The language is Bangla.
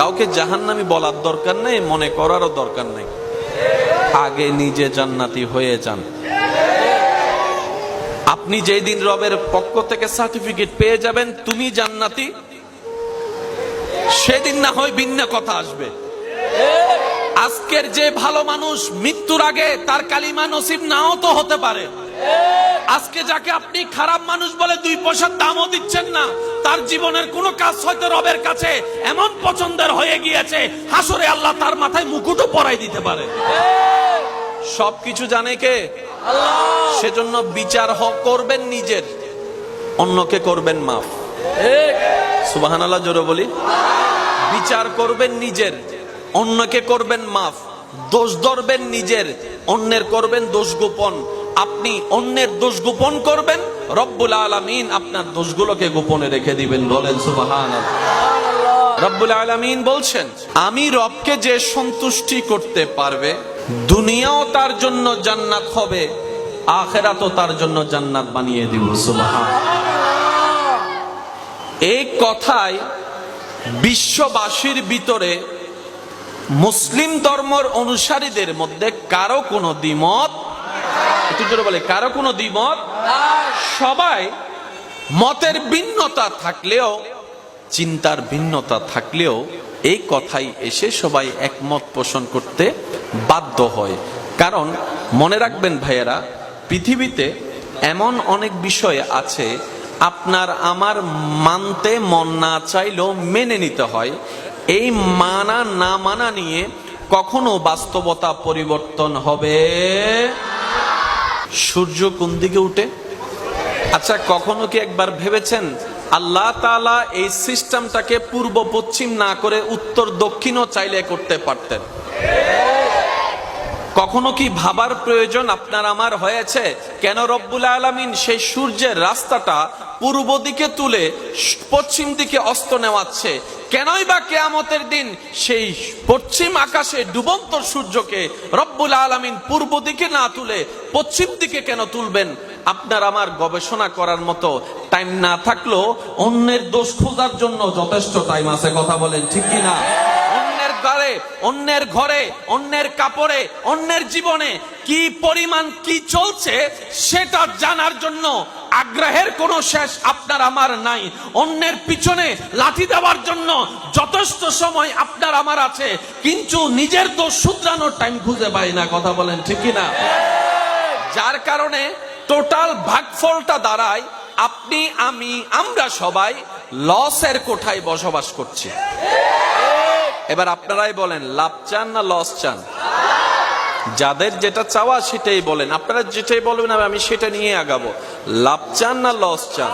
কাউকে জাহান্নামী বলার দরকার নেই, মনে করারও দরকার নেই। আগে নিজে জান্নাতি হয়ে যান। আপনি যেই দিন রবের পক্ষ থেকে সার্টিফিকেট পেয়ে যাবেন তুমি জান্নাতি, সেদিন না হয় ভিন্ন কথা আসবে। আজকের যে ভালো মানুষ মৃত্যুর আগে তার কালিমা নসিব নাও তো হতে পারে। আজকে যাকে আপনি খারাপ মানুষ বলে 2 পয়সার দামও দিচ্ছেন না, তার জীবনের কোনো কাজ হয়তো রবের কাছে এমন পছন্দের হয়ে গিয়েছে, হাসরে আল্লাহ তার মাথায় মুকুটও পরাই দিতে পারে। সবকিছু জানে কে? আল্লাহ। সেজন্য বিচার করবেন নিজের, অন্যকে করবেন মাফ। সুবহানাল্লাহ জোরে বলি। বিচার করবেন নিজের, অন্যকে করবেন মাফ। দোষ ধরবেন নিজের, অন্যের করবেন দোষ গোপন। আপনি অন্যের দোষ গোপন করবেন, রব্বুল আলামিন আপনার দোষগুলোকে গোপনে রেখে দিবেন। বলেন সুবহানাল্লাহ। রব্বুল আলামিন বলছেন, আমি রবকে যে সন্তুষ্টি করতে পারবে, দুনিয়াও তার জন্য জান্নাত হবে, আখিরাতও তার জন্য জান্নাত বানিয়ে দিব। সুবহানাল্লাহ। এই কথায় বিশ্ববাসীর ভিতরে মুসলিম ধর্মের অনুসারীদের মধ্যে কারো কোনো দ্বিমত, একটু জোরে বলে, কারো কোনো দ্বিমত। সবাই মতের ভিন্নতা থাকলেও, চিন্তার ভিন্নতা থাকলেও এই কথাই এসে সবাই একমত পোষণ করতে বাধ্য হয়। কারণ মনে রাখবেন ভাইয়েরা, পৃথিবীতে এমন অনেক বিষয় আছে আপনার আমার মানতে মন না চাইলেও মেনে নিতে হয়। এই মানা না মানা নিয়ে কখনো বাস্তবতা পরিবর্তন হবে? সূর্য কোন দিকে উঠে? আচ্ছা, কখনো কি একবার ভেবেছেন আল্লাহ তাআলা এই সিস্টেমটাকে পূর্ব পশ্চিম না করে উত্তর দক্ষিণও চাইলে করতে পারতেন? কখনো কি ভাবার প্রয়োজন আপনার আমার হয়েছে কেন রব্বুল আলামিন সেই সূর্যের রাস্তাটা পূর্ব দিকে তুলে পশ্চিম দিকে অস্ত নেওয়াচ্ছে? কেনই বা কিয়ামতের দিন সেই পশ্চিম আকাশে ডুবন্ত সূর্যকে রব্বুল আলামিন পূর্ব দিকে না তুলে পশ্চিম দিকে কেন তুলবেন? আপনার আমার গবেষণা করার মতো টাইম না থাকলেও অন্যের দোষ খোঁজার জন্য যথেষ্ট টাইম আছে। কথা বলেন ঠিক কিনা? অন্যের ঘরে, অন্যের কাপড়ে, অন্যের জীবনে কি পরিমাণ কি চলছে সেটা জানার জন্য আগ্রহের কোনো শেষ আপনার আমার নাই। অন্যের পিছনে লাঠি দেওয়ার জন্য যথেষ্ট সময় আপনার আমার আছে, কিন্তু নিজের দোষ শুধরানোর টাইম খুঁজে পাই না। কথা বলেন ঠিক কিনা? যার কারণে টোটাল ভাগফলটা দাঁড়ায় আপনি আমি আমরা সবাই লসের কোঠায় বসবাস করছি। এবার আপনারাই বলেন, লাভ চান না লস চান? যাদের যেটা চাওয়া সেটাই বলেন, আপনারা যেটাই বলবেন আমি সেটা নিয়ে আগাবো। লাভ চান না লস চান?